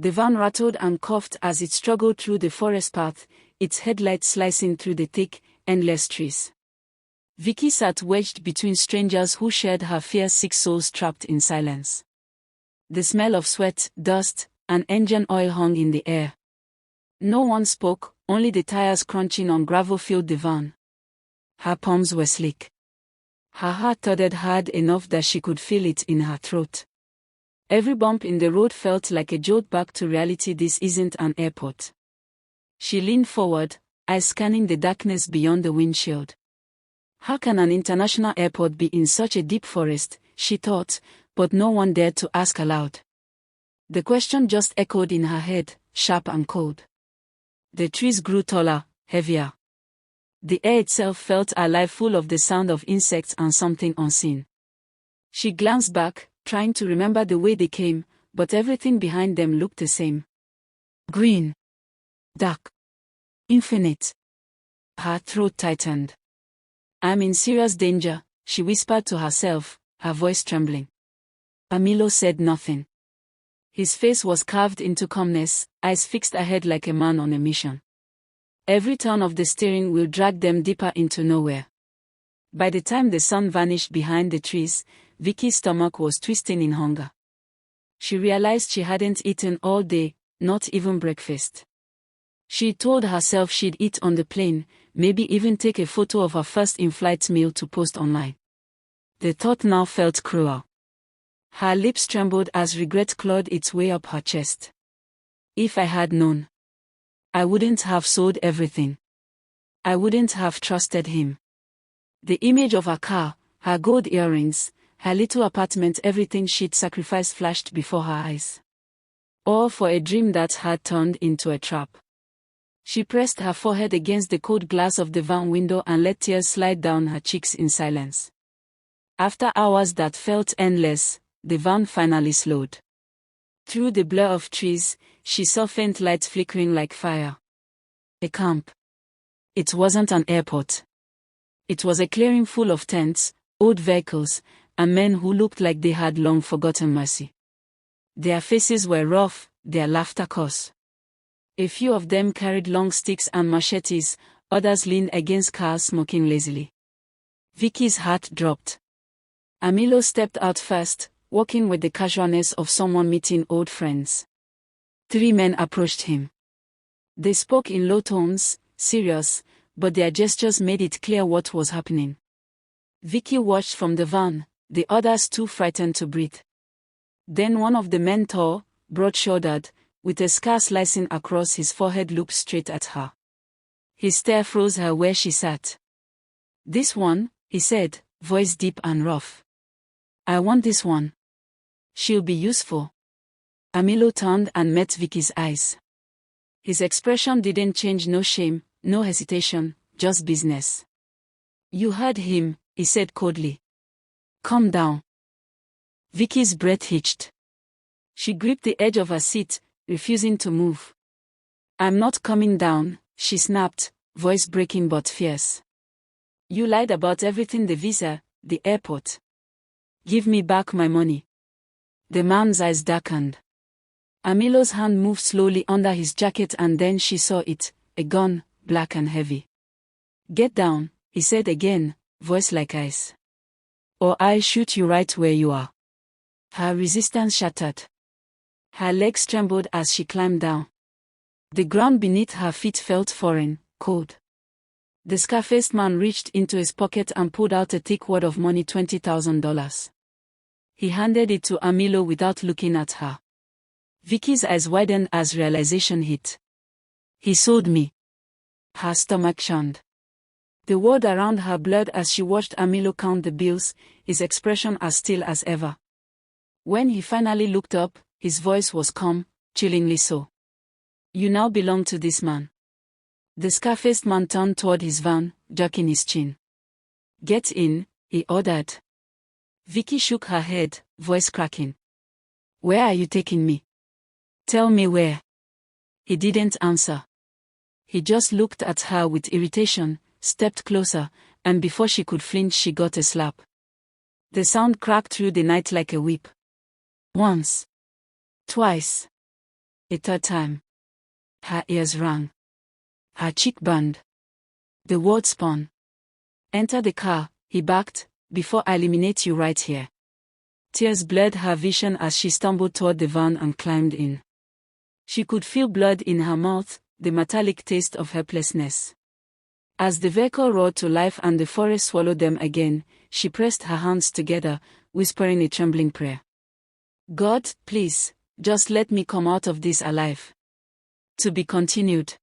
The van rattled and coughed as it struggled through the forest path, its headlights slicing through the thick, endless trees. Vicky sat wedged between strangers who shared her fear, 6 souls trapped in silence. The smell of sweat, dust, and engine oil hung in the air. No one spoke, only the tires crunching on gravel filled the van. Her palms were slick. Her heart thudded hard enough that she could feel it in her throat. Every bump in the road felt like a jolt back to reality. This isn't an airport. She leaned forward, eyes scanning the darkness beyond the windshield. How can an international airport be in such a deep forest, she thought, but no one dared to ask aloud. The question just echoed in her head, sharp and cold. The trees grew taller, heavier. The air itself felt alive, full of the sound of insects and something unseen. She glanced back, trying to remember the way they came, but everything behind them looked the same. Green. Dark. Infinite. Her throat tightened. "I'm in serious danger," she whispered to herself, her voice trembling. Amilo said nothing. His face was carved into calmness, eyes fixed ahead like a man on a mission. Every turn of the steering wheel dragged them deeper into nowhere. By the time the sun vanished behind the trees, Vicky's stomach was twisting in hunger. She realized she hadn't eaten all day, not even breakfast. She told herself she'd eat on the plane, maybe even take a photo of her first in-flight meal to post online. The thought now felt cruel. Her lips trembled as regret clawed its way up her chest. If I had known, I wouldn't have sold everything. I wouldn't have trusted him. The image of her car, her gold earrings, her little apartment, everything she'd sacrificed flashed before her eyes. All for a dream that had turned into a trap. She pressed her forehead against the cold glass of the van window and let tears slide down her cheeks in silence. After hours that felt endless, the van finally slowed. Through the blur of trees, she saw faint lights flickering like fire. A camp. It wasn't an airport. It was a clearing full of tents, old vehicles, and men who looked like they had long forgotten mercy. Their faces were rough, their laughter coarse. A few of them carried long sticks and machetes, others leaned against cars smoking lazily. Vicky's heart dropped. Amilo stepped out first, walking with the casualness of someone meeting old friends. 3 men approached him. They spoke in low tones, serious, but their gestures made it clear what was happening. Vicky watched from the van, the others too frightened to breathe. Then one of the men, tall, broad-shouldered, with a scar slicing across his forehead, looked straight at her. His stare froze her where she sat. "This one," he said, voice deep and rough. "I want this one. She'll be useful." Amilo turned and met Vicky's eyes. His expression didn't change, no shame, no hesitation, just business. "You heard him," he said coldly. "Calm down." Vicky's breath hitched. She gripped the edge of her seat, refusing to move. "I'm not coming down," she snapped, voice breaking but fierce. "You lied about everything, the visa, the airport. Give me back my money." The man's eyes darkened. Amilo's hand moved slowly under his jacket and then she saw it, a gun, black and heavy. "Get down," he said again, voice like ice. "Or I'll shoot you right where you are." Her resistance shattered. Her legs trembled as she climbed down. The ground beneath her feet felt foreign, cold. The scar-faced man reached into his pocket and pulled out a thick wad of money, $20,000. He handed it to Amilo without looking at her. Vicky's eyes widened as realization hit. "He sold me." Her stomach churned. The world around her blurred as she watched Amilo count the bills, his expression as still as ever. When he finally looked up, his voice was calm, chillingly so. "You now belong to this man." The scar-faced man turned toward his van, jerking his chin. "Get in," he ordered. Vicky shook her head, voice cracking. "Where are you taking me? Tell me where." He didn't answer. He just looked at her with irritation, stepped closer, and before she could flinch she got a slap. The sound cracked through the night like a whip. Once. Twice. A third time. Her ears rang. Her cheek burned. The word spun. Enter the car, he barked, before I eliminate you right here. Tears blurred her vision as she stumbled toward the van and climbed in. She could feel blood in her mouth, the metallic taste of helplessness. As the vehicle roared to life and the forest swallowed them again, she pressed her hands together, whispering a trembling prayer. God, please, just let me come out of this alive. To be continued.